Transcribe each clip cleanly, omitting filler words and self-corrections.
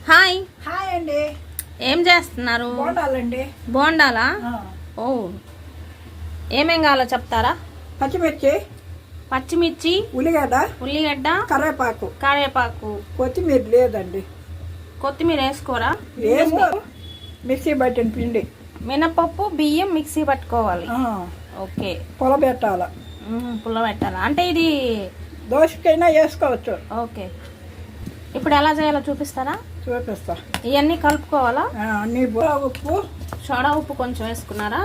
Hi. Hi అండి. ఏం చేస్తున్నారు? బోండాలండి. బోండాలా? ఓ, ఏమేం కావాలో చెప్తారా? పచ్చిమిర్చి, ఉల్లిగడ్డ, కరివేపాకు. కొత్తిమీర లేదండి. కొత్తిమీర వేసుకోరా? మిక్సీ పట్టిన పిండి. మినపప్పు, బియ్యం మిక్సీ పట్టుకోవాలి. ఓకే. పులబెట్టాల. పుల్లబెట్టాలా అంటే ఇది దోశకైనా వేసుకోవచ్చు. ఓకే. ఇప్పుడు ఎలా చేయాలో చూపిస్తారా? చూపిస్తా. ఇవన్నీ కలుపుకోవాలా? అన్ని ఉప్పు, సోడా ఉప్పు కొంచెం వేసుకున్నారా?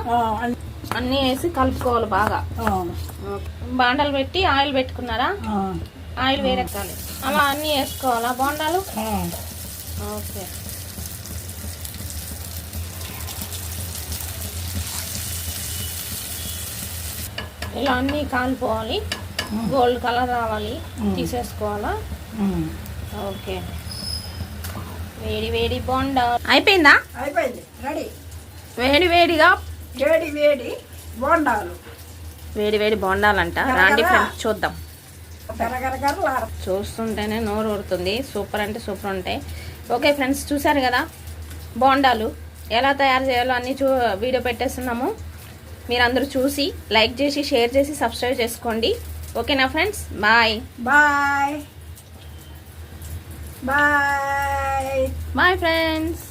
అన్నీ వేసి కలుపుకోవాలి బాగా. బాండాలు పెట్టి ఆయిల్ పెట్టుకున్నారా? ఆయిల్ వేరెక్కాలి. అలా అన్నీ వేసుకోవాలా బోండాలు? ఓకే. ఇలా అన్నీ కాలిపోవాలి, గోల్డ్ కలర్ రావాలి, తీసేసుకోవాలా? ఓకే. వేడి వేడి బోండా అయిపోయిందా? అయిపోయింది. రెడీ. వేడిగా వేడి బోండాలు. వేడి బోండాలంట. రాండి ఫ్రెండ్స్ చూద్దాం. గరగరగరలాడ చూస్తుంటేనే నోరు ఊరుతుంది. సూపర్ అంటే సూపర్ ఉంటాయి. ఓకే ఫ్రెండ్స్, చూసారు కదా బోండాలు ఎలా తయారు చేయాలో అన్నీ వీడియో పెట్టేస్తున్నాము. మీరందరూ చూసి లైక్ చేసి షేర్ చేసి సబ్స్క్రైబ్ చేసుకోండి. ఓకేనా friends? Bye bye bye bye friends.